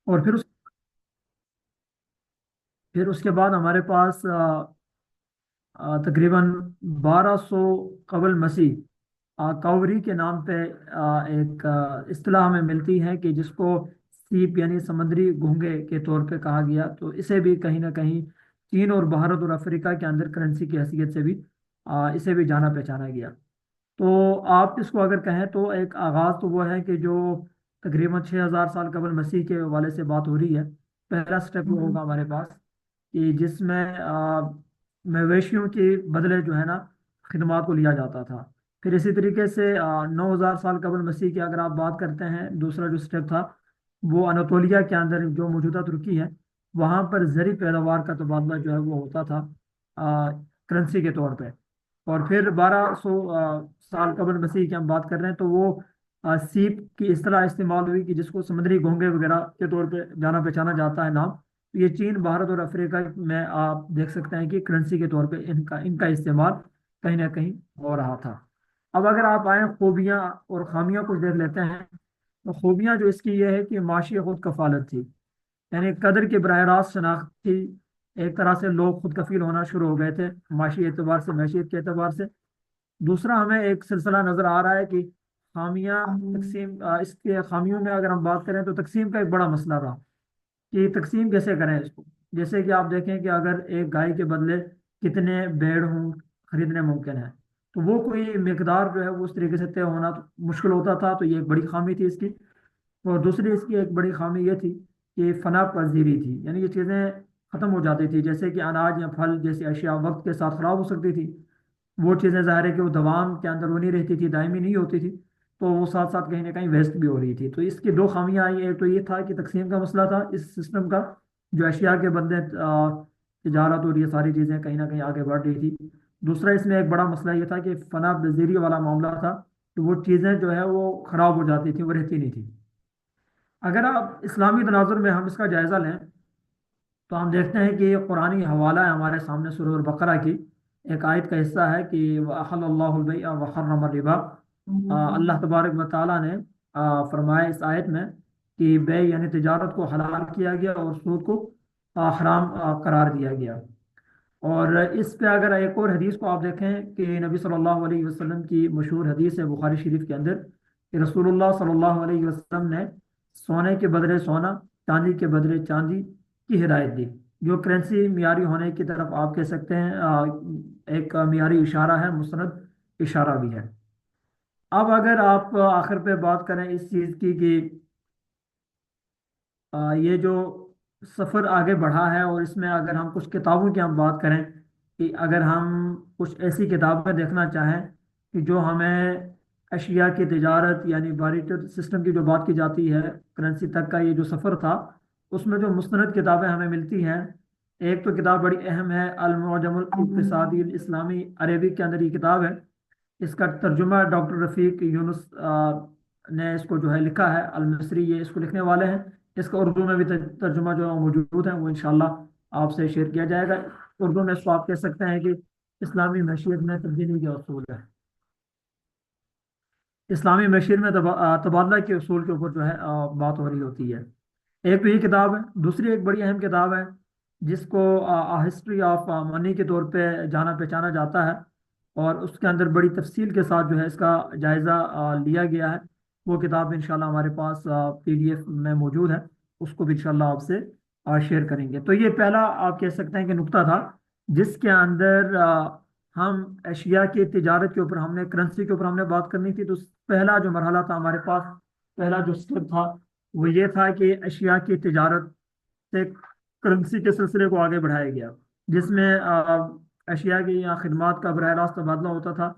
اور پھر उसके बाद हमारे पास तकरीबन 1200 कबल मसीह कावरी के नाम पे एक इस्तिलाह हमें मिलती है कि जिसको सीप यानी समुद्री घोंघे के तौर पे कहा गया। तो इसे भी कहीं ना कहीं चीन और भारत और अफ्रीका के अंदर करेंसी की हैसियत से भी इसे भी जाना पहचाना गया। तो आप इसको अगर कहें तो एक आगाज़ तो वो है कि जो तकरीबन 6000 साल कबल मसीह के हवाले से बात हो रही है। पहला स्टेप वो होगा हमारे पास कि जिसमें मवेशियों के बदले जो है ना खिदमात को लिया जाता था। फिर इसी तरीके से 9000 साल कबल मसीह की अगर आप बात करते हैं, दूसरा जो स्टेप था वो अनातोलिया के अंदर जो मौजूदा तुर्की है, वहाँ पर जरी पैदावार का तबादला जो है वो होता था करेंसी के तौर पे। और फिर 1200 साल कबल मसीह की हम बात कर रहे हैं तो वो सीप की इस तरह इस्तेमाल हुई कि जिसको समुद्री घोंघे वगैरह के तौर पे जाना पहचाना जाता है नाम। तो ये चीन, भारत और अफ्रीका में आप देख सकते हैं कि करेंसी के तौर पे इनका इनका इस्तेमाल कहीं ना कहीं हो रहा था। अब अगर आप आए खूबियाँ और खामियाँ कुछ देख लेते हैं, तो खूबियाँ जो इसकी ये है कि माशी खुद कफालत थी, यानी कदर की बरह रास्त शनाख्त थी। एक तरह से लोग खुद कफील होना शुरू हो गए थे माशी एतबार से, मैशियत के एतबार से। दूसरा हमें एक सिलसिला नजर आ रहा है कि खामियां तकसीम, इसके खामियों में अगर हम बात करें तो तकसीम का एक बड़ा मसला रहा कि तकसीम कैसे करें इसको। जैसे कि आप देखें कि अगर एक गाय के बदले कितने भेड़ हों खरीदने मुमकिन है, तो वो कोई मिकदार जो है वो उस तरीके से तय होना तो मुश्किल होता था। तो ये एक बड़ी खामी थी इसकी। और दूसरी इसकी एक बड़ी खामी ये थी कि फना पजीरी थी, यानी ये चीज़ें ख़त्म हो जाती थी। जैसे कि अनाज या फल जैसी अशिया वक्त के साथ ख़राब हो सकती थी। वो चीज़ें ज़ाहिर है कि वो दवाम के अंदर बनी रहती थी, दायमी नहीं होती थी। तो वो साथ साथ कहीं ना कहीं वेस्ट भी हो रही थी। तो इसकी दो खामियां आई। एक तो ये था कि तकसीम का मसला था इस सिस्टम का, जो अशिया के बदले तिजारत और ये सारी चीज़ें कहीं ना कहीं आगे बढ़ रही थी। दूसरा इसमें एक बड़ा मसला ये था कि फना बजीरी वाला मामला था। तो वो चीज़ें जो है वो ख़राब हो जाती थी, वो रहती नहीं थी। अगर आप इस्लामी तनाजुर में हम इसका जायज़ा लें तो हम देखते हैं कि ये कुरानी हवाला है हमारे सामने सूरह बकरा की एक आयत का हिस्सा है कि वअहल्लल्लाहुल बैअ व हर्रमर रिबा। अल्लाह तबारक व तआला ने फरमाया इस आयत में कि बे यानी तिजारत को हलाल किया गया और सूद को हराम करार दिया गया। और इस पे अगर एक और हदीस को आप देखें कि नबी सल्लल्लाहु अलैहि वसल्लम की मशहूर हदीस है बुखारी शरीफ के अंदर कि रसूलुल्लाह सल्लल्लाहु अलैहि वसल्लम ने सोने के बदले सोना, चांदी के बदले चांदी की हिदायत दी, जो करेंसी मियारी होने की तरफ आप कह सकते हैं एक मियारी इशारा है, मुस्नद इशारा भी है। अब अगर आप आखिर पे बात करें इस चीज़ की कि ये जो सफ़र आगे बढ़ा है और इसमें अगर हम कुछ किताबों की हम बात करें कि अगर हम कुछ ऐसी किताबें देखना चाहें कि जो हमें अशिया की तिजारत यानी बारिटर सिस्टम की जो बात की जाती है, करेंसी तक का ये जो सफ़र था, उसमें जो मुस्तनद किताबें हमें मिलती हैं। एक तो किताब बड़ी अहम है, अल मुअजमुल इक्तिसादी इस्लामी, अरेबिक के अंदर ये किताब है। इसका तर्जुमा डॉक्टर रफ़ीक यूनुस ने इसको जो है लिखा है, अल मिस्री ये इसको लिखने वाले हैं। इसका उर्दू में भी तर्जुमा जो है मौजूद है, वो इंशाल्लाह आपसे शेयर किया जाएगा। उर्दू में इसको आप कह सकते हैं कि इस्लामी मशीयत में तब्दीली के असूल है। इस्लामी मशीयत में तबादला के असूल के ऊपर जो है बात हो रही होती है। एक तो ये किताब है। दूसरी एक बड़ी अहम किताब है जिसको हिस्ट्री ऑफ मनी के तौर पे जाना पहचाना जाता है। और उसके अंदर बड़ी तफसील के साथ जो है इसका जायज़ा लिया गया है। वो किताब इंशाल्लाह हमारे पास PDF में मौजूद है। उसको भी इंशाल्लाह आपसे शेयर करेंगे। तो ये पहला आप कह सकते हैं कि नुक्ता था जिसके अंदर हम एशिया की तिजारत के ऊपर, हमने करेंसी के ऊपर हमने बात करनी थी। तो पहला जो मरहला था हमारे पास, पहला जो स्टेप था वो ये था कि एशिया की तिजारत से करेंसी के सिलसिले को आगे बढ़ाया गया, जिसमें एशिया की या खिदमात का बरह रास्त तबादला होता था।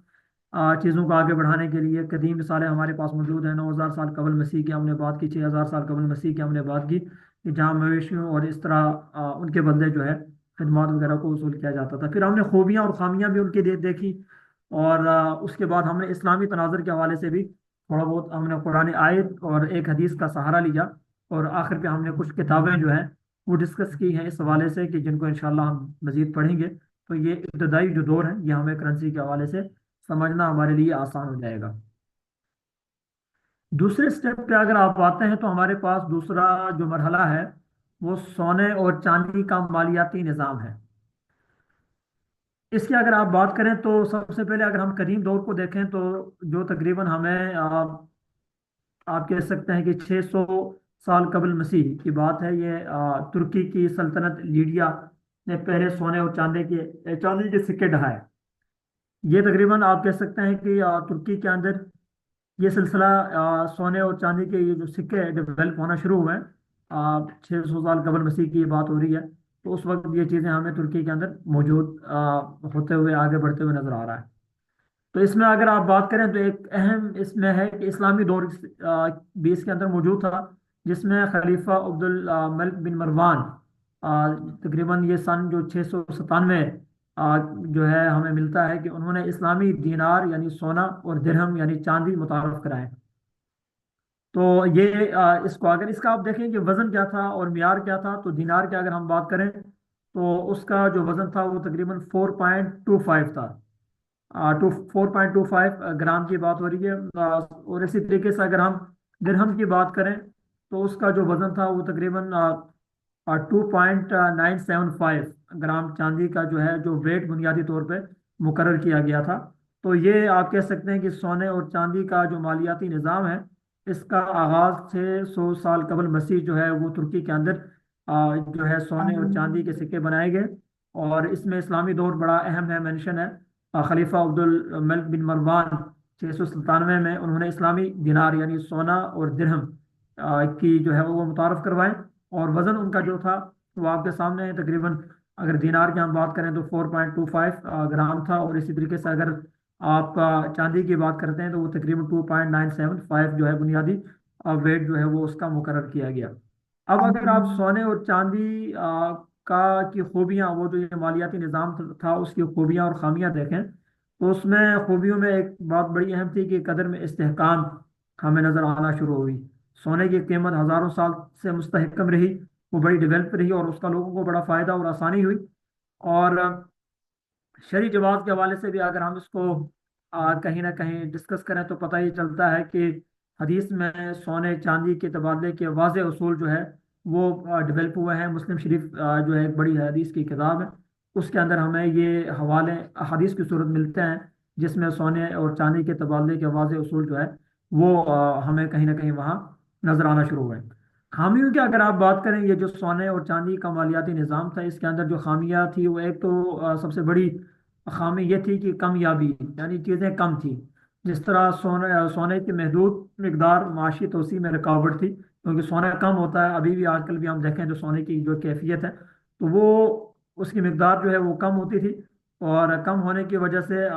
चीज़ों को आगे बढ़ाने के लिए कदीम मिसालें हमारे पास मौजूद हैं। 9000 साल कबल मसीह की हमने बात की, 6000 साल कबल मसीह की हमने बात की कि जहाँ मवेशियों और इस तरह उनके बदले जो है खिदमात वगैरह को वसूल किया जाता था। फिर हमने खूबियाँ और खामियाँ भी उनकी देखी। और उसके बाद हमने इस्लामी तनाज़ुर के हवाले से भी थोड़ा बहुत हमने कुरानी आयत और एक हदीस का सहारा लिया। और आखिर पे हमने कुछ किताबें जो हैं वो डिस्कस की हैं इस हवाले से कि जिनको इंशाल्लाह हम मजीद पढ़ेंगे। तो ये इब्तदाई जो दौर है ये हमें करेंसी के हवाले से समझना हमारे लिए आसान हो जाएगा। दूसरे स्टेप पे अगर आप आते हैं तो हमारे पास दूसरा जो मरहला है वो सोने और चांदी का मालियाती निज़ाम है। इसकी अगर आप बात करें तो सबसे पहले अगर हम करीम दौर को देखें तो जो तकरीबन हमें आप कह सकते हैं कि 600 साल कबल मसीह की बात है। ये तुर्की की सल्तनत लीडिया ने पहले सोने और चांदी के सिक्के ढहाए। ये तकरीबन आप कह सकते हैं कि तुर्की के अंदर ये सिलसिला सोने और चांदी के ये जो सिक्के डेवलप होना शुरू हुए हैं 600 साल कबल मसीह की ये बात हो रही है। तो उस वक्त ये चीज़ें हमें तुर्की के अंदर मौजूद होते हुए आगे बढ़ते हुए नजर आ रहा है। तो इसमें अगर आप बात करें तो एक अहम इसमें है कि इस्लामी दौर भी इसके अंदर मौजूद था, जिसमें खलीफा अब्दुल मलिक बिन मरवान तकरीबन ये सन जो 697 जो है हमें मिलता है कि उन्होंने इस्लामी दीनार यानी सोना और दिरहम यानी चांदी मुतारफ कराए। तो ये इसको अगर इसका आप देखें कि वजन क्या था और मियार क्या था, तो दीनार की अगर हम बात करें तो उसका जो वजन था वो तकरीबन 4.25 था। टू 4.25 ग्राम की बात हो रही है। और इसी तरीके से अगर हम दिरहम की बात करें तो उसका जो वजन था वो तकरीबन 2.975 ग्राम चांदी का जो है जो वेट बुनियादी तौर पे मुकर्रर किया गया था। तो ये आप कह सकते हैं कि सोने और चांदी का जो मालियाती निज़ाम है इसका आगाज 600 साल कबल मसीह जो है वो तुर्की के अंदर जो है सोने और चांदी के सिक्के बनाए गए। और इसमें इस्लामी दौर बड़ा अहम है, मेंशन है। खलीफा अब्दुल मलिक बिन मरवान 697 में उन्होंने इस्लामी दिनार यानी सोना और दिरहम की जो है वो मुतारफ करवाए। और वजन उनका जो था वो आपके सामने है। तकरीबन अगर दिनार की हम बात करें तो 4.25 ग्राम था। और इसी तरीके से अगर आप चांदी की बात करते हैं तो वो तकरीबन 2.975 जो है बुनियादी वेट जो है वो उसका मुकर्रर किया गया। अब अगर आप सोने और चांदी का की खूबियाँ, वो जो ये मालियाती निज़ाम था उसकी खूबियाँ और खामियाँ देखें तो उसमें खूबियों में एक बात बड़ी अहम थी कि कदर में इस्तेहकाम हमें नज़र आना शुरू हुई। सोने की कीमत हज़ारों साल से मुस्तहकम रही, वो बड़ी डेवलप रही और उसका लोगों को बड़ा फ़ायदा और आसानी हुई। और शरई जवाब के हवाले से भी अगर हम इसको कहीं ना कहीं डिस्कस करें तो पता ही चलता है कि हदीस में सोने चांदी के तबादले के वाज़ेह उसूल जो है वो डेवलप हुए हैं। मुस्लिम शरीफ जो है एक बड़ी हदीस की किताब है, उसके अंदर हमें ये हवाले हदीस की सूरत मिलते हैं जिसमें सोने और चांदी के तबादले के वाज़ेह उसूल जो है वो हमें कहीं ना कहीं वहाँ नजर आना शुरू हुए। खामियों की अगर आप बात करें, ये जो सोने और चांदी का मालियाती निज़ाम था इसके अंदर जो खामियां थी वो एक तो सबसे बड़ी खामी ये थी कि कमयाबी यानी चीज़ें कम थी। जिस तरह सोने की महदूद मकदार माशी तोसी में रुकावट थी, क्योंकि सोना कम होता है। अभी भी आजकल भी हम देखें तो सोने की जो कैफियत है तो वो उसकी मकदार जो है वो कम होती थी। और कम होने की वजह से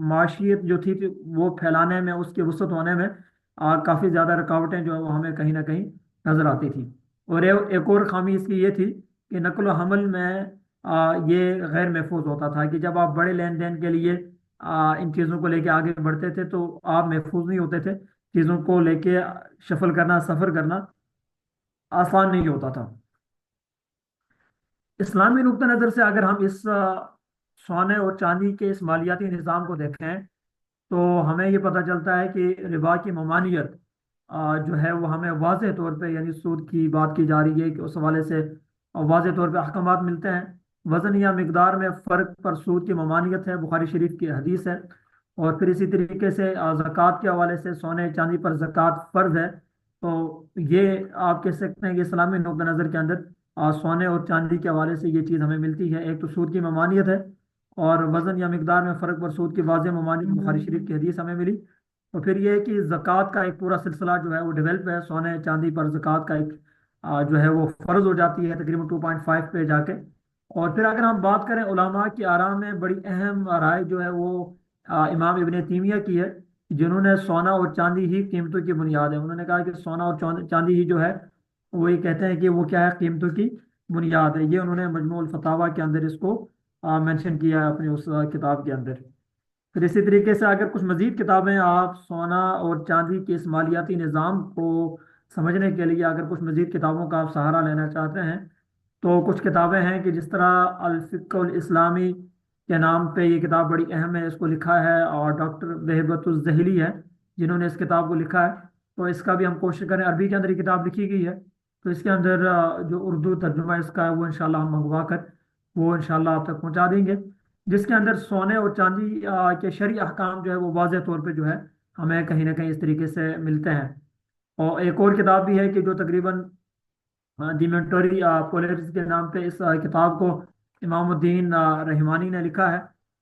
माशियत जो थी वो फैलाने में उसकी वसअत होने में काफ़ी ज़्यादा रुकावटें जो है वो हमें कहीं ना कहीं नज़र आती थी। और एक और खामी इसकी ये थी कि नकल व हमल में ये गैर महफूज होता था कि जब आप बड़े लेन देन के लिए इन चीज़ों को लेके आगे बढ़ते थे तो आप महफूज नहीं होते थे। चीज़ों को लेके शफल करना, सफ़र करना आसान नहीं होता था। इस्लामी नुक्ता नज़र से अगर हम इस सोने और चांदी के इस मालियाती निज़ाम को देखें तो हमें ये पता चलता है कि रिबा की ममानियत जो है वो हमें वाज़ेह तौर पे यानी सूद की बात की जा रही है कि उस हवाले से वाज़ेह तौर पे अहकामात मिलते हैं। वज़न या मिकदार में फ़र्क पर सूद की ममानियत है, बुखारी शरीफ की हदीस है। और फिर इसी तरीके से ज़कात के हवाले से सोने चांदी पर ज़कात फ़र्ज है। तो ये आप कह सकते हैं कि इस्लामी नुक्ता नज़र के अंदर सोने और चांदी के हवाले से ये चीज़ हमें मिलती है। एक तो सूद की ममानियत है और वज़न या मिकदार में फ़र्क पर सूद की वाज़ेह ममानियत बुखारी शरीफ की हदीस हमें मिली। तो फिर ये है कि ज़कात का एक पूरा सिलसिला जो है वो डेवलप है। सोने चांदी पर ज़कात का एक जो है वो फ़र्ज हो जाती है तकरीबन 2.5 पे जाके। और फिर अगर हम बात करें उलमा की आरा में बड़ी अहम राय जो है वो इमाम इब्ने तैमिया की है, जिन्होंने सोना और चांदी ही कीमतों की बुनियाद है। उन्होंने कहा कि सोना और चांदी ही जो है वो ये कहते हैं कि वो क्या है, कीमतों की बुनियाद है। ये उन्होंने मजमूउल फतावा के अंदर इसको मेंशन किया है अपनी उस किताब के अंदर। फिर इसी तरीके से अगर कुछ मजीद किताबें आप सोना और चांदी के इस मालियाती निज़ाम को समझने के लिए अगर कुछ मजीद किताबों का आप सहारा लेना चाहते हैं तो कुछ किताबें हैं कि जिस तरह अल फ़िक़्हुल इस्लामी के नाम पे ये किताब बड़ी अहम है। इसको लिखा है और डॉक्टर बहबतुल ज़हीली है जिन्होंने इस किताब को लिखा है। تو اس کا بھی ہم کوشش کریں، عربی کے اندر یہ کتاب لکھی گئی ہے، تو اس کے اندر جو اردو ترجمہ اس کا ہے وہ انشاءاللہ ہم منگوا کر وہ انشاءاللہ آپ تک پہنچا دیں گے، جس کے اندر سونے اور چاندی کے شرعی احکام جو ہے وہ واضح طور پہ جو ہے ہمیں کہیں نہ کہیں اس طریقے سے ملتے ہیں۔ اور ایک اور کتاب بھی ہے کہ جو تقریباً دیمنٹوری پولرز کے نام پہ اس کتاب کو امام الدین رحمانی نے لکھا ہے،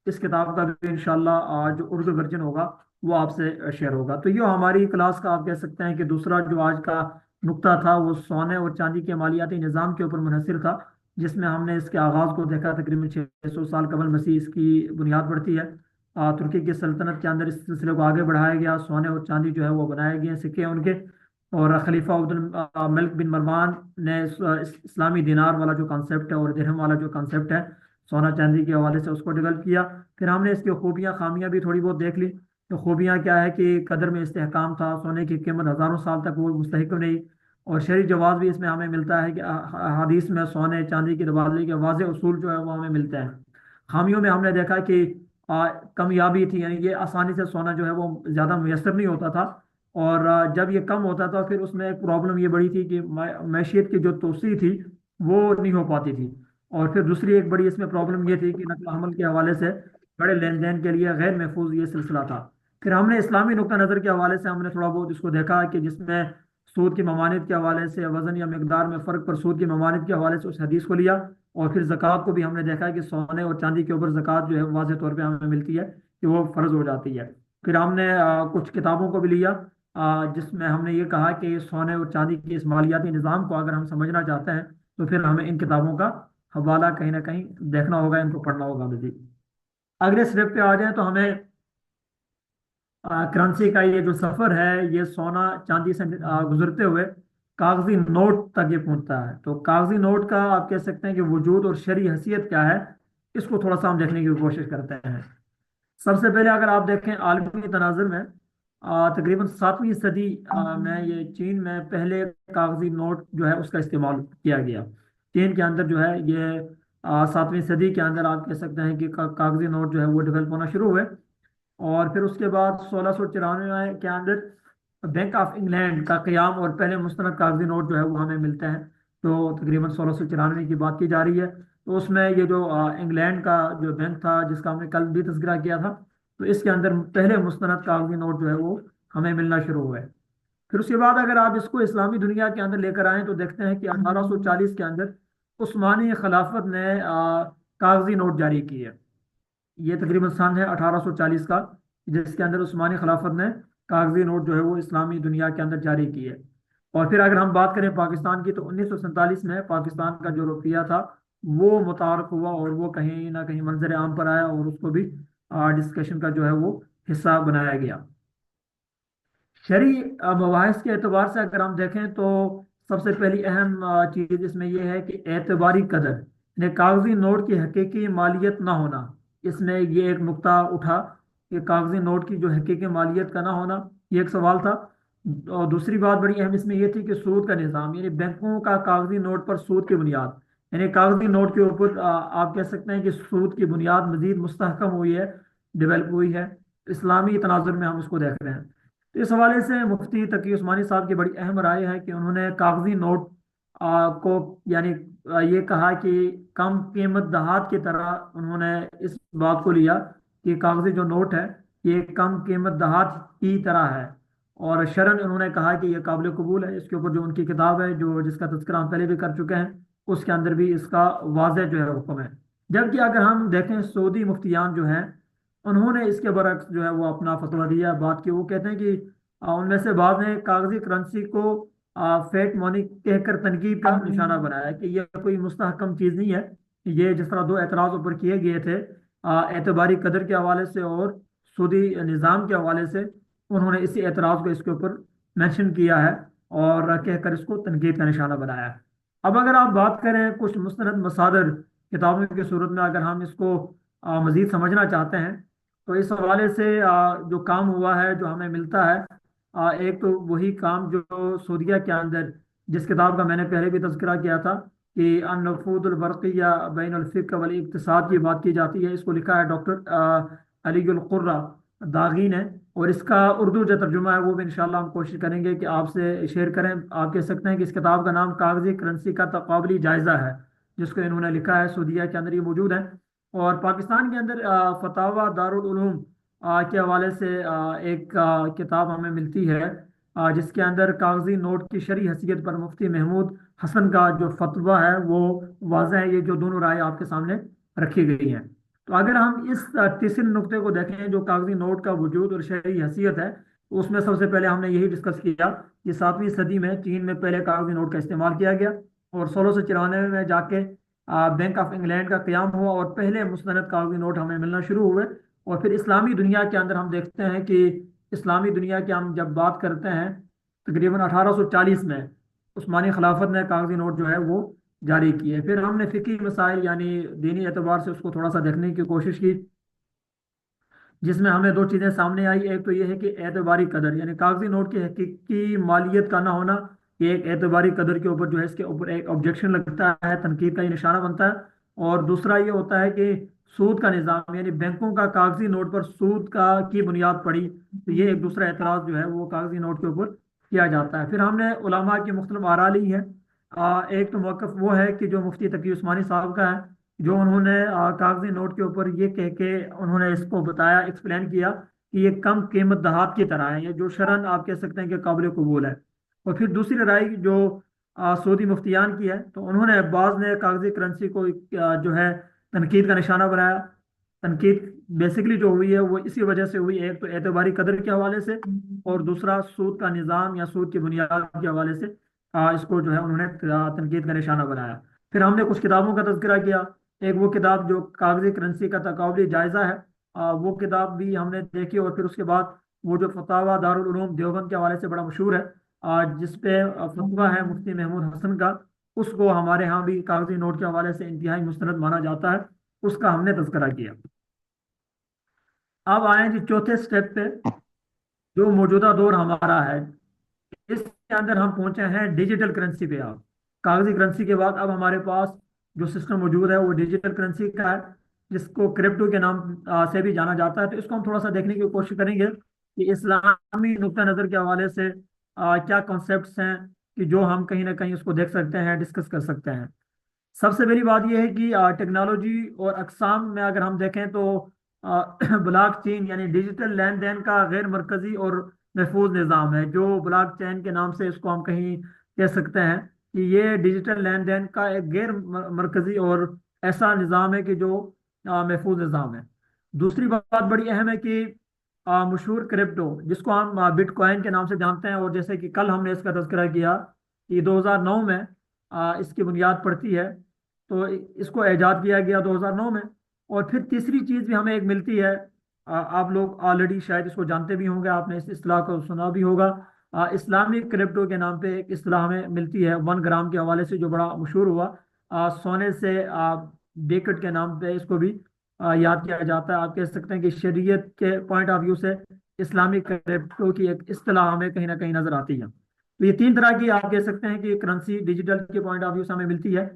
اس کتاب کا بھی انشاءاللہ جو اردو ورژن ہوگا وہ آپ سے شیئر ہوگا۔ تو یہ ہماری کلاس کا آپ کہہ سکتے ہیں کہ دوسرا جو آج کا نقطہ تھا وہ سونے اور چاندی کے مالیاتی نظام کے اوپر منحصر تھا، جس میں ہم نے اس کے آغاز کو دیکھا، تقریباً 600 سال قبل مسیح اس کی بنیاد پڑتی ہے۔ ترکی کی سلطنت کے اندر اس سلسلے کو آگے بڑھایا گیا، سونے اور چاندی جو ہے وہ بنائے گئے سکے ان کے، اور خلیفہ عبد الملک بن مروان نے اسلامی دینار والا جو کانسیپٹ ہے اور درہم والا جو کانسیپٹ ہے سونا چاندی کے حوالے سے اس کو ڈیولپ کیا۔ پھر ہم نے اس کی خوبیاں خامیاں بھی تھوڑی بہت دیکھ لی۔ تو خوبیاں کیا ہے کہ قدر میں استحکام تھا، سونے کی قیمت ہزاروں سال تک وہ مستحکم نہیں، اور شرعی جواز بھی اس میں ہمیں ملتا ہے کہ حدیث میں سونے چاندی کے تبادلے کے واضح اصول جو ہے وہ ہمیں ملتے ہیں۔ خامیوں میں ہم نے دیکھا کہ کمیابی تھی، یعنی یہ آسانی سے سونا جو ہے وہ زیادہ میسر نہیں ہوتا تھا، اور جب یہ کم ہوتا تھا پھر اس میں ایک پرابلم یہ بڑی تھی کہ معیشت کی جو توسیع تھی وہ نہیں ہو پاتی تھی، اور پھر دوسری ایک بڑی اس میں پرابلم یہ تھی کہ نقل و حمل کے حوالے سے بڑے لین دین کے لیے غیر محفوظ یہ سلسلہ تھا۔ پھر ہم نے اسلامی نقطہ نظر کے حوالے سے ہم نے تھوڑا بہت اس کو دیکھا کہ جس میں سود کی ممانعت کے حوالے سے وزن یا مقدار میں فرق پر سود کی ممانعت کے حوالے سے اس حدیث کو لیا، اور پھر زکوٰۃ کو بھی ہم نے دیکھا کہ سونے اور چاندی کے اوپر زکوٰۃ جو ہے واضح طور پہ ہمیں ملتی ہے کہ وہ فرض ہو جاتی ہے۔ پھر ہم نے کچھ کتابوں کو بھی لیا جس میں ہم نے یہ کہا کہ سونے اور چاندی کے اس مالیاتی نظام کو اگر ہم سمجھنا چاہتے ہیں تو پھر ہمیں ان کتابوں کا حوالہ کہیں نہ کہیں دیکھنا ہوگا، ان کو پڑھنا ہوگا مزید۔ اگلے اسٹیپ پہ آ جائیں تو ہمیں کرنسی کا یہ جو سفر ہے یہ سونا چاندی سے گزرتے ہوئے کاغذی نوٹ تک یہ پہنچتا ہے۔ تو کاغذی نوٹ کا آپ کہہ سکتے ہیں کہ وجود اور شرعی حیثیت کیا ہے، اس کو تھوڑا سا ہم دیکھنے کی کوشش کرتے ہیں۔ سب سے پہلے اگر آپ دیکھیں عالمی تناظر میں تقریباً 7ویں صدی میں یہ چین میں پہلے کاغذی نوٹ جو ہے اس کا استعمال کیا گیا۔ چین کے اندر جو ہے یہ 7ویں صدی کے اندر آپ کہہ سکتے ہیں کہ کاغذی نوٹ جو ہے وہ ڈیولپ ہونا شروع ہوئے، اور پھر اس کے بعد 1694 کے اندر بینک آف انگلینڈ کا قیام اور پہلے مستند کاغذی نوٹ جو ہے وہ ہمیں ملتے ہیں۔ تو تقریباً 1694 کی بات کی جا رہی ہے، تو اس میں یہ جو انگلینڈ کا جو بینک تھا جس کا ہم نے کل بھی تذکرہ کیا تھا، تو اس کے اندر پہلے مستند کاغذی نوٹ جو ہے وہ ہمیں ملنا شروع ہوئے۔ پھر اس کے بعد اگر آپ اس کو اسلامی دنیا کے اندر لے کر آئیں تو دیکھتے ہیں کہ 1840 کے اندر عثمانی خلافت نے کاغذی نوٹ جاری کی ہے۔ یہ تقریباً سن ہے 1840 کا، جس کے اندر عثمانی خلافت نے کاغذی نوٹ جو ہے وہ اسلامی دنیا کے اندر جاری کی ہے۔ اور پھر اگر ہم بات کریں پاکستان کی تو 1947 میں پاکستان کا جو روپیہ تھا وہ متعارف ہوا، اور وہ کہیں نہ کہیں منظر عام پر آیا، اور اس کو بھی ڈسکشن کا جو ہے وہ حصہ بنایا گیا۔ شرعی مباحث کے اعتبار سے اگر ہم دیکھیں تو سب سے پہلی اہم چیز اس میں یہ ہے کہ اعتباری قدر، یعنی کاغذی نوٹ کی حقیقی مالیت نہ ہونا۔ اس میں یہ ایک نقطہ اٹھا کہ کاغذی نوٹ کی جو حقیقی مالیت کا نہ ہونا، یہ ایک سوال تھا۔ اور دوسری بات بڑی اہم اس میں یہ تھی کہ سود کا نظام، یعنی بینکوں کا کاغذی نوٹ پر سود کی بنیاد، یعنی کاغذی نوٹ کے اوپر آپ کہہ سکتے ہیں کہ سود کی بنیاد مزید مستحکم ہوئی ہے، ڈیولپ ہوئی ہے۔ اسلامی تناظر میں ہم اس کو دیکھ رہے ہیں۔ تو اس حوالے سے مفتی تقی عثمانی صاحب کی بڑی اہم رائے ہے کہ انہوں نے کاغذی نوٹ کو یعنی یہ کہا کہ کم قیمت دہات کی طرح انہوں نے اس بات کو لیا کہ کاغذی جو نوٹ ہے یہ کم قیمت دہات کی طرح ہے، اور شرعاً انہوں نے کہا کہ یہ قابل قبول ہے۔ اس کے اوپر جو ان کی کتاب ہے جو جس کا تذکرہ ہم پہلے بھی کر چکے ہیں، اس کے اندر بھی اس کا واضح جو ہے حکم ہے۔ جبکہ اگر ہم دیکھیں سعودی مفتیان جو ہیں انہوں نے اس کے برعکس جو ہے وہ اپنا فتویٰ دیا، بات کی۔ وہ کہتے ہیں کہ ان میں سے بعض نے کاغذی کرنسی کو فیٹ مونی کہہ کر تنقید کا نشانہ بنایا کہ یہ کوئی مستحکم چیز نہیں ہے۔ یہ جس طرح دو اعتراض اوپر کیے گئے تھے اعتباری قدر کے حوالے سے اور سودی نظام کے حوالے سے، انہوں نے اسی اعتراض کو اس کے اوپر مینشن کیا ہے اور کہہ کر اس کو تنقید کا نشانہ بنایا ہے۔ اب اگر آپ بات کریں کچھ مستند مصادر کتابوں کی صورت میں، اگر ہم اس کو مزید سمجھنا چاہتے ہیں تو اس حوالے سے جو کام ہوا ہے جو ہمیں ملتا ہے، ایک تو وہی کام جو سعودیہ کے اندر جس کتاب کا میں نے پہلے بھی تذکرہ کیا تھا کہ النفوذ البرقیہ بین الفقہ والاقتصاد کی بات کی جاتی ہے، اس کو لکھا ہے ڈاکٹر علی القرہ داغی نے۔ اور اس کا اردو جو ترجمہ ہے وہ بھی انشاءاللہ ہم کوشش کریں گے کہ آپ سے شیئر کریں۔ آپ کہہ سکتے ہیں کہ اس کتاب کا نام کاغذی کرنسی کا تقابلی جائزہ ہے، جس کو انہوں نے لکھا ہے، سعودیہ کے اندر یہ موجود ہے۔ اور پاکستان کے اندر فتاوی دارالعلوم کے حوالے سے ایک کتاب ہمیں ملتی ہے، جس کے اندر کاغذی نوٹ کی شرعی حیثیت پر مفتی محمود حسن کا جو فتویٰ ہے وہ واضح ہے۔ یہ جو دونوں رائے آپ کے سامنے رکھی گئی ہیں، تو اگر ہم اس تیسرے نقطے کو دیکھیں جو کاغذی نوٹ کا وجود اور شرعی حیثیت ہے، تو اس میں سب سے پہلے ہم نے یہی ڈسکس کیا کہ 7ویں صدی میں چین میں پہلے کاغذی نوٹ کا استعمال کیا گیا، اور 1694 میں جا کے بینک آف انگلینڈ کا قیام ہوا اور پہلے مستند کاغذی نوٹ ہمیں ملنا شروع ہوئے۔ اور پھر اسلامی دنیا کے اندر ہم دیکھتے ہیں کہ اسلامی دنیا کی ہم جب بات کرتے ہیں، تقریباً 1840 میں عثمانی خلافت نے کاغذی نوٹ جو ہے وہ جاری کیے۔ پھر ہم نے فقہی مسائل یعنی دینی اعتبار سے اس کو تھوڑا سا دیکھنے کی کوشش کی، جس میں ہمیں دو چیزیں سامنے آئی۔ ایک تو یہ ہے کہ اعتباری قدر، یعنی کاغذی نوٹ کی حقیقی مالیت کا نہ ہونا، یہ ایک اعتباری قدر کے اوپر جو ہے اس کے اوپر ایک آبجیکشن لگتا ہے، تنقید کا یہ نشانہ بنتا ہے۔ اور دوسرا یہ ہوتا ہے کہ سود کا نظام، یعنی بینکوں کا کاغذی نوٹ پر سود کی بنیاد پڑی، تو یہ ایک دوسرا اعتراض جو ہے وہ کاغذی نوٹ کے اوپر کیا جاتا ہے۔ پھر ہم نے علماء کی مختلف آراء لی ہیں۔ ایک تو موقف وہ ہے کہ جو مفتی تقی عثمانی صاحب کا ہے، جو انہوں نے کاغذی نوٹ کے اوپر یہ کہہ کے انہوں نے اس کو بتایا، ایکسپلین کیا کہ یہ کم قیمت دھات کی طرح ہے، یہ جو شرن آپ کہہ سکتے ہیں کہ قابل قبول ہے۔ اور پھر دوسری رائے جو سعودی مفتیان کی ہے، تو انہوں نے بعض نے کاغذی کرنسی کو جو ہے تنقید کا نشانہ بنایا۔ تنقید بیسیکلی جو ہوئی ہے وہ اسی وجہ سے ہوئی، ایک تو اعتباری قدر کے حوالے سے، اور دوسرا سود کا نظام یا سود کی بنیاد کے حوالے سے اس کو جو ہے انہوں نے تنقید کا نشانہ بنایا۔ پھر ہم نے کچھ کتابوں کا تذکرہ کیا۔ ایک وہ کتاب جو کاغذی کرنسی کا تقابلی جائزہ ہے، وہ کتاب بھی ہم نے دیکھی۔ اور پھر اس کے بعد وہ جو فتاوی دارالعلوم دیوبند کے حوالے سے بڑا مشہور ہے، جس پہ فتویٰ ہے مفتی محمود حسن کا، اس کو ہمارے ہاں بھی کاغذی نوٹ کے حوالے سے انتہائی مستند مانا جاتا ہے، اس کا ہم نے تذکرہ کیا۔ اب آئیں جی چوتھے سٹیپ پہ، جو موجودہ دور ہمارا ہے، اس کے اندر ہم پہنچے ہیں ڈیجیٹل کرنسی پہ۔ آپ کاغذی کرنسی کے بعد اب ہمارے پاس جو سسٹم موجود ہے وہ ڈیجیٹل کرنسی کا ہے، جس کو کرپٹو کے نام سے بھی جانا جاتا ہے۔ تو اس کو ہم تھوڑا سا دیکھنے کی کوشش کریں گے کہ اسلامی نقطہ نظر کے حوالے سے کیا کانسیپٹس ہیں کہ جو ہم کہیں نہ کہیں اس کو دیکھ سکتے ہیں، ڈسکس کر سکتے ہیں۔ سب سے پہلی بات یہ ہے کہ ٹیکنالوجی اور اقسام میں اگر ہم دیکھیں تو بلاک چین یعنی ڈیجیٹل لین دین کا غیر مرکزی اور محفوظ نظام ہے، جو بلاک چین کے نام سے اس کو ہم کہیں کہہ سکتے ہیں کہ یہ ڈیجیٹل لین دین کا ایک غیر مرکزی اور ایسا نظام ہے کہ جو محفوظ نظام ہے۔ دوسری بات بڑی اہم ہے کہ مشہور کرپٹو جس کو ہم بٹ کوائن کے نام سے جانتے ہیں، اور جیسے کہ کل ہم نے اس کا تذکرہ کیا کہ 2009 میں اس کی بنیاد پڑتی ہے، تو اس کو ایجاد کیا گیا 2009 میں۔ اور پھر تیسری چیز بھی ہمیں ایک ملتی ہے، آپ لوگ آلریڈی شاید اس کو جانتے بھی ہوں گے، آپ نے اس اصطلاح کو سنا بھی ہوگا، اسلامک کرپٹو کے نام پہ ایک اصطلاح ہمیں ملتی ہے 1 گرام کے حوالے سے، جو بڑا مشہور ہوا۔ سونے سے بیکٹ کے نام پہ اس کو بھی یاد کیا جاتا ہے۔ آپ کہہ سکتے ہیں کہ شریعت کے پوائنٹ آف ویو سے اسلامک کرپٹو کی ایک اصطلاح ہمیں کہیں نہ کہیں نظر آتی ہے۔ تو یہ 3 طرح کی آپ کہہ سکتے ہیں کہ کرنسی ڈیجیٹل کے پوائنٹ آف ویو سے ہمیں ملتی ہے۔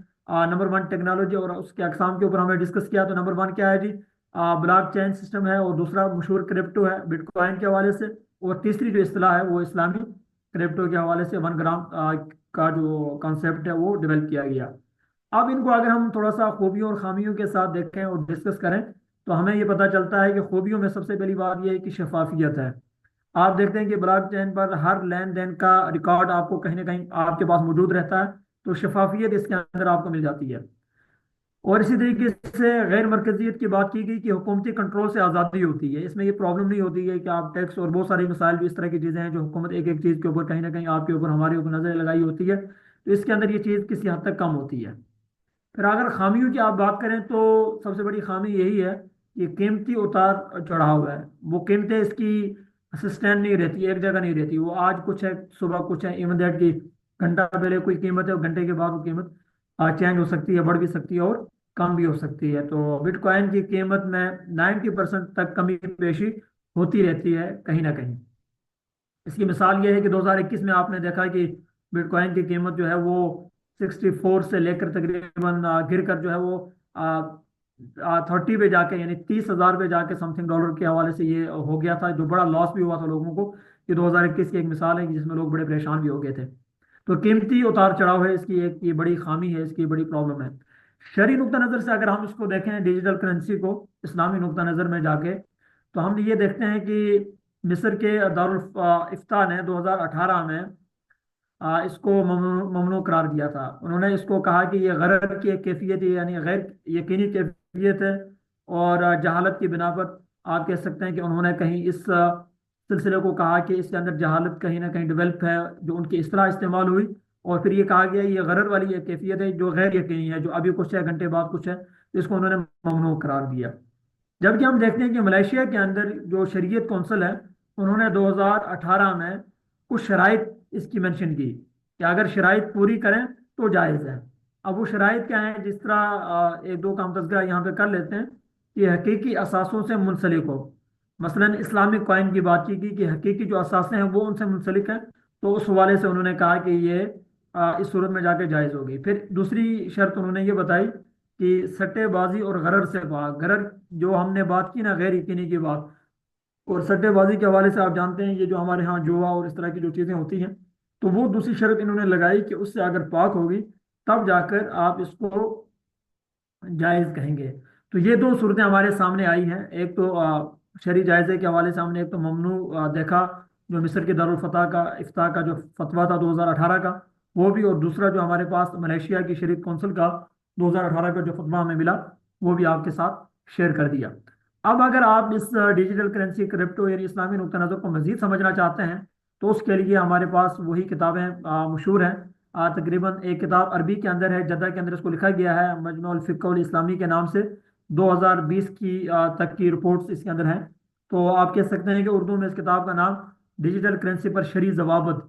نمبر 1 ٹیکنالوجی اور اس کے اقسام کے اوپر ہم نے ڈسکس کیا، تو نمبر 1 کیا ہے جی؟ بلاک چین سسٹم ہے، اور دوسرا مشہور کرپٹو ہے بٹ کوائن کے حوالے سے، اور تیسری جو اصطلاح ہے وہ اسلامی کرپٹو کے حوالے سے 1 گرام کا جو کانسیپٹ ہے وہ ڈیولپ کیا گیا۔ اب ان کو اگر ہم تھوڑا سا خوبیوں اور خامیوں کے ساتھ دیکھیں اور ڈسکس کریں، تو ہمیں یہ پتہ چلتا ہے کہ خوبیوں میں سب سے پہلی بات یہ ہے کہ شفافیت ہے۔ آپ دیکھتے ہیں کہ بلاک چین پر ہر لین دین کا ریکارڈ آپ کو کہیں نہ کہیں آپ کے پاس موجود رہتا ہے، تو شفافیت اس کے اندر آپ کو مل جاتی ہے۔ اور اسی طریقے سے غیر مرکزیت کی بات کی گئی کہ حکومتی کنٹرول سے آزادی ہوتی ہے، اس میں یہ پرابلم نہیں ہوتی ہے کہ آپ ٹیکس اور بہت ساری مسائل بھی اس طرح کی چیزیں ہیں جو حکومت ایک ایک چیز کے اوپر کہیں نہ کہیں آپ کے اوپر ہمارے اوپر نظر لگائی ہوتی ہے، تو اس کے اندر یہ چیز کسی حد تک کم ہوتی ہے۔ پھر اگر خامیوں کی آپ بات کریں تو سب سے بڑی خامی یہی ہے کہ قیمتی اتار چڑھاؤ ہے، وہ قیمتیں اس کی سسٹین نہیں رہتی، ایک جگہ نہیں رہتی، وہ آج کچھ ہے صبح کچھ ہے، ایون دیٹ کی گھنٹہ پہلے کوئی قیمت ہے اور گھنٹے کے بعد وہ قیمت چینج ہو سکتی ہے، بڑھ بھی سکتی ہے اور کم بھی ہو سکتی ہے۔ تو بٹ کوائن کی قیمت میں 90% تک کمی بیشی ہوتی رہتی ہے کہیں نہ کہیں۔ اس کی مثال یہ ہے کہ 2021 میں آپ نے دیکھا کہ بٹ کوائن کی قیمت جو ہے وہ 64 سے لے کر تقریباً گر کر جو ہے وہ 30 पे जाके, यानी 30,000 पे जाके समथिंग डॉलर के हवाले से ये हो गया था, जो बड़ा लॉस भी हुआ था लोगों को। ये 2021 की एक मिसाल है कि जिसमें लोग बड़े परेशान भी हो गए थे। तो कीमती उतार चढ़ाव है इसकी, एक ये बड़ी खामी है, इसकी बड़ी प्रॉब्लम है। शरई नुक्ता नज़र से अगर हम इसको देखें डिजिटल करेंसी को, इस्लामी नुक्ता नज़र में जाके, तो हम ये देखते हैं कि मिस्र के दारुल इफ्ता ने 2018 में इसको ममनू करार दिया था। उन्होंने इसको कहा कि ये गरर की एक कैफियत है, यानी गैर यकीनी कैफियत है। और जहालत की बिना पर आप कह सकते हैं कि उन्होंने कहीं इस सिलसिले को कहा कि इसके अंदर जहालत कहीं ना कहीं डेवलप है, जो उनकी इस्तेलाह इस्तेमाल हुई। और फिर ये कहा गया ये गरर वाली एक कैफियत है जो गैर यकीनी है, जो अभी कुछ 6 घंटे बाद कुछ है, तो इसको उन्होंने ममनू करार दिया। जबकि हम देखते हैं कि मलेशिया के अंदर जो शरीयत कौंसिल है, उन्होंने 2018 में कुछ शराइत इसकी मेंशन की कि अगर शराइत पूरी करें तो जायज़ है। अब वो शराइत क्या है, जिस तरह एक दो काम तज़किरा यहाँ पे कर लेते हैं कि हकीकी असासों से मुंसलिक हो। मसलन इस्लामिक कॉइन की बात की कि हकीकी जो असासे हैं वो उनसे मुंसलिक हैं, तो उस हवाले से उन्होंने कहा कि ये इस सूरत में जाके जायज़ होगी। फिर दूसरी शर्त उन्होंने ये बताई कि सट्टेबाजी और गरर से पाक। गरर जो हमने बात की ना, गैर यकीनी की बात, और सट्टेबाजी के हवाले से आप जानते हैं ये जो हमारे यहाँ जुआ और इस तरह की जो चीज़ें होती हैं, तो वो दूसरी शर्त इन्होंने लगाई कि उससे अगर पाक होगी तब जाकर आप इसको जायज़ कहेंगे। तो ये दो सूरतें हमारे सामने आई हैं। एक तो शरई जायज़े के हवाले से हमने एक तो ममनू देखा, जो मिस्र के दारुल फतह का इफ्ता का जो फतवा था 2018 का, वो भी। और दूसरा जो हमारे पास मलेशिया की शरीफ कौंसिल का 2018 का जो फतवा हमें मिला, वो भी आपके साथ शेयर कर दिया। अब अगर आप इस डिजिटल करेंसी क्रिप्टो यानी इस्लामी नुक्ता नज़र को मज़ीद समझना चाहते हैं, तो उसके लिए हमारे पास वही किताबें मशहूर हैं। तकरीबन एक किताब अरबी के अंदर है, जद्दा के अंदर इसको लिखा गया है, मजमुअल फ़िक़्हुल इस्लामी के नाम से। 2020 की तक की रिपोर्ट्स इसके अंदर हैं। तो आप कह सकते हैं कि उर्दू में इस किताब का नाम डिजिटल करेंसी पर शरई ज़वाबित,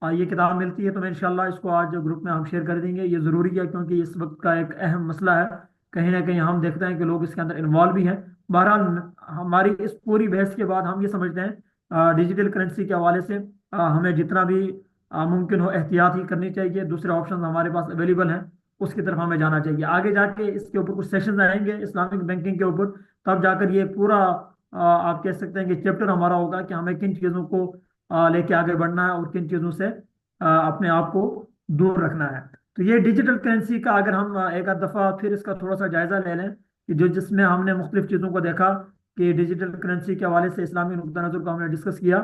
ये किताब मिलती है। तो मैं इंशाल्लाह इसको आज ग्रुप में हम शेयर कर देंगे। ये ज़रूरी है क्योंकि इस वक्त का एक अहम मसला है। कहीं ना कहीं हम देखते हैं कि लोग इसके अंदर इन्वॉल्व भी हैं। बहरहाल हमारी इस पूरी बहस के बाद हम ये समझते हैं डिजिटल करेंसी के हवाले से हमें जितना भी मुमकिन हो एहतियात ही करनी चाहिए। दूसरे ऑप्शन हमारे पास अवेलेबल हैं, उसकी तरफ हमें जाना चाहिए। आगे जाके इसके ऊपर कुछ सेशंस आएंगे इस्लामिक बैंकिंग के ऊपर, तब जाकर ये पूरा आप कह सकते हैं कि चैप्टर हमारा होगा कि हमें किन चीज़ों को लेके आगे बढ़ना है और किन चीज़ों से अपने आप को दूर रखना है। तो ये डिजिटल करेंसी का अगर हम एक आध दफ़ा फिर इसका थोड़ा सा जायज़ा ले लें कि जो जिसमें हमने मुख्तलिफ चीज़ों को देखा कि डिजिटल करेंसी के हवाले से इस्लामी नुक्ता नज़र को हमने डिस्कस किया,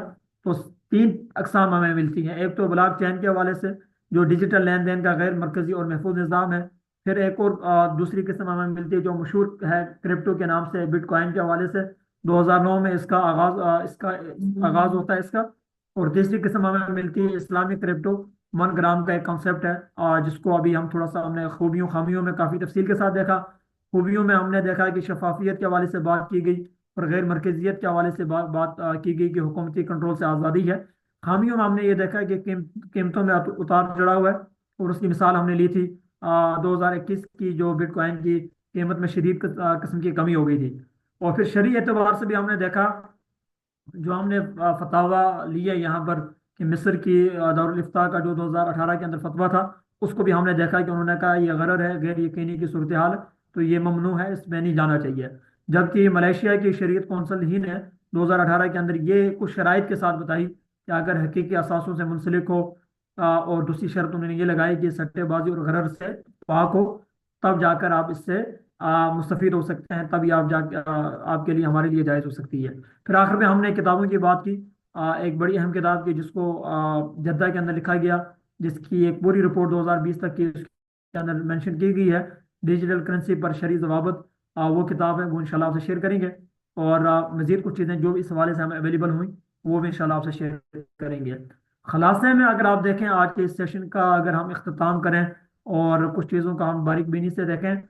तो 3 अकसाम हमें मिलती हैं। एक तो ब्लॉक चेन के हवाले से, जो डिजिटल लेन देन का गैर मरकजी और महफूज निज़ाम है। फिर एक और दूसरी किस्म हमें मिलती है जो मशहूर है क्रिप्टो के नाम से, बिटकॉइन के हवाले से। 2009 में इसका आगाज होता है इसका। और तीसरी किस्म हमें मिलती है इस्लामिक क्रिप्टो। 1 ग्राम का एक कॉन्सेप्ट है जिसको अभी हम थोड़ा सा हमने खूबियों खामियों में काफ़ी तफसील के साथ देखा। खूबियों में हमने देखा कि शफाफियत के हवाले से बात की गई, और गैर मरकजियत के हवाले से बात की गई कि हुकूमती कंट्रोल से आज़ादी है। खामियों में हमने ये देखा कि कीमतों में उतार चढ़ाव है, और उसकी मिसाल हमने ली थी 2021 की, जो बिटकॉइन की कीमत में शदीद किस्म की कमी हो गई थी। और फिर शरई एतबार से भी हमने देखा, जो हमने फतावा लिया यहाँ पर, कि मिस्र की दारुल इफ्ता का जो 2018 के अंदर फतवा था, उसको भी हमने देखा कि उन्होंने कहा ये गरर है, गैर यकीनी की सूरत हाल, तो ये ममनू है, इसमें नहीं जाना चाहिए। जबकि मलेशिया की शरीयत कौंसिल ही ने 2018 के अंदर ये कुछ शराइत के साथ बताई कि अगर हकीकी असासों से मुंसलिक हो, और दूसरी शर्त उन्होंने ये लगाई कि सट्टेबाजी और गरर से पाक हो, तब जाकर आप इससे मुस्तफीद हो सकते हैं, तभी आप आपके लिए हमारे लिए जायज़ हो सकती है। फिर आखिर में हमने किताबों की बात की, एक बड़ी अहम किताब की जिसको जद्दा के अंदर लिखा गया, जिसकी एक पूरी रिपोर्ट 2020 तक की उसके अंदर मेंशन की गई है, डिजिटल करेंसी पर शरई ज़वाबित। वो किताब है, वो इंशाल्लाह आपसे शेयर करेंगे। और मज़ीद कुछ चीज़ें जो इस हवाले से हमें अवेलेबल हुई, वो भी इंशाल्लाह आपसे शेयर करेंगे। खलासे में अगर आप देखें आज के इस सेशन का, अगर हम इख्तिताम करें और कुछ चीज़ों का हम बारीक बीनी से देखें,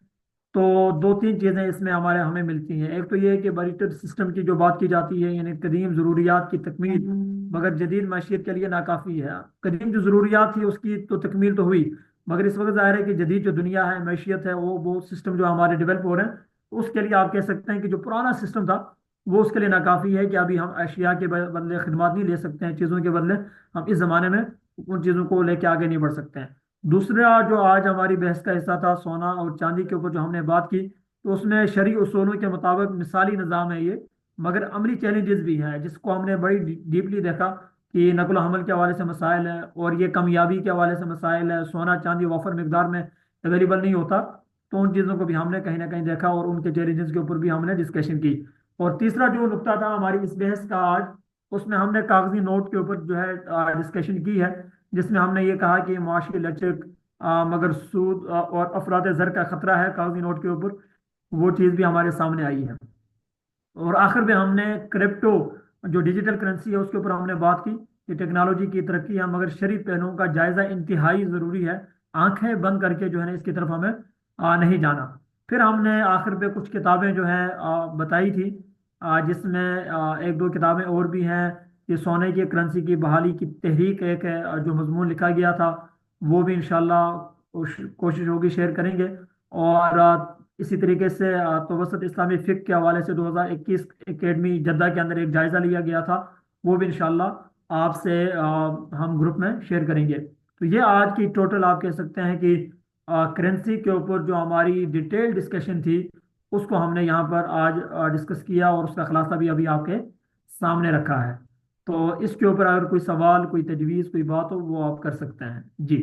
तो दो तीन चीज़ें इसमें हमें मिलती हैं। एक तो ये है कि बरीटर सिस्टम की जो बात की जाती है, यानी कदीम ज़रूरियात की तकमील मगर जदीद माशियत के लिए नाकाफ़ी है। कदीम जो ज़रूरियात थी उसकी तो तकमील तो हुई, मगर इस वक्त ज़ाहिर है कि जदीद जो दुनिया है, मैशियत है, वो सिस्टम जो हमारे डेवलप हो रहे हैं, उसके लिए आप कह सकते हैं कि जो पुराना सिस्टम था वो उसके लिए नाकाफ़ी है, कि अभी हम अशिया के बदले खिदमत नहीं ले सकते हैं, चीज़ों के बदले हम इस ज़माने में उन चीज़ों को लेके आगे नहीं बढ़ सकते हैं। दूसरा जो आज हमारी बहस का हिस्सा था, सोना और चांदी के ऊपर जो हमने बात की, تو اس میں شرعی اصولوں کے مطابق مثالی نظام ہے یہ، مگر عملی چیلنجز بھی ہیں جس کو ہم نے بڑی ڈیپلی دیکھا کہ نقل و حمل کے حوالے سے مسائل ہیں، اور یہ کمیابی کے حوالے سے مسائل ہے، سونا چاندی وافر مقدار میں اویلیبل نہیں ہوتا، تو ان چیزوں کو بھی ہم نے کہیں نہ کہیں دیکھا اور ان کے چیلنجز کے اوپر بھی ہم نے ڈسکشن کی۔ اور تیسرا جو نقطہ تھا ہماری اس بحث کا آج، اس میں ہم نے کاغذی نوٹ کے اوپر جو ہے ڈسکشن کی ہے، جس میں ہم نے یہ کہا کہ معاشی لچک، مگر سود اور افراط زر کا خطرہ ہے کاغذی نوٹ کے اوپر، وہ چیز بھی ہمارے سامنے آئی ہے۔ اور آخر میں ہم نے کرپٹو جو ڈیجیٹل کرنسی ہے اس کے اوپر ہم نے بات کی کہ ٹیکنالوجی کی ترقی ہے، مگر شرعی پہلوؤں کا جائزہ انتہائی ضروری ہے، آنکھیں بند کر کے جو ہے نا اس کی طرف ہمیں نہیں جانا۔ پھر ہم نے آخر پہ کچھ کتابیں جو ہیں بتائی تھی، جس میں ایک دو کتابیں اور بھی ہیں، کہ سونے کی کرنسی کی بحالی کی تحریک ایک ہے جو مضمون لکھا گیا تھا، وہ بھی انشاءاللہ کوشش ہوگی شیئر کریں گے۔ اور اسی طریقے سے توسط اسلامی فقہ کے حوالے سے 2021 اکیڈمی جدہ کے اندر ایک جائزہ لیا گیا تھا، وہ بھی انشاءاللہ آپ سے ہم گروپ میں شیئر کریں گے۔ تو یہ آج کی ٹوٹل آپ کہہ سکتے ہیں کہ کرنسی کے اوپر جو ہماری ڈیٹیل ڈسکشن تھی، اس کو ہم نے یہاں پر آج ڈسکس کیا، اور اس کا خلاصہ بھی ابھی آپ کے سامنے رکھا ہے۔ تو اس کے اوپر اگر کوئی سوال، کوئی تجویز، کوئی بات ہو، وہ آپ کر سکتے ہیں جی۔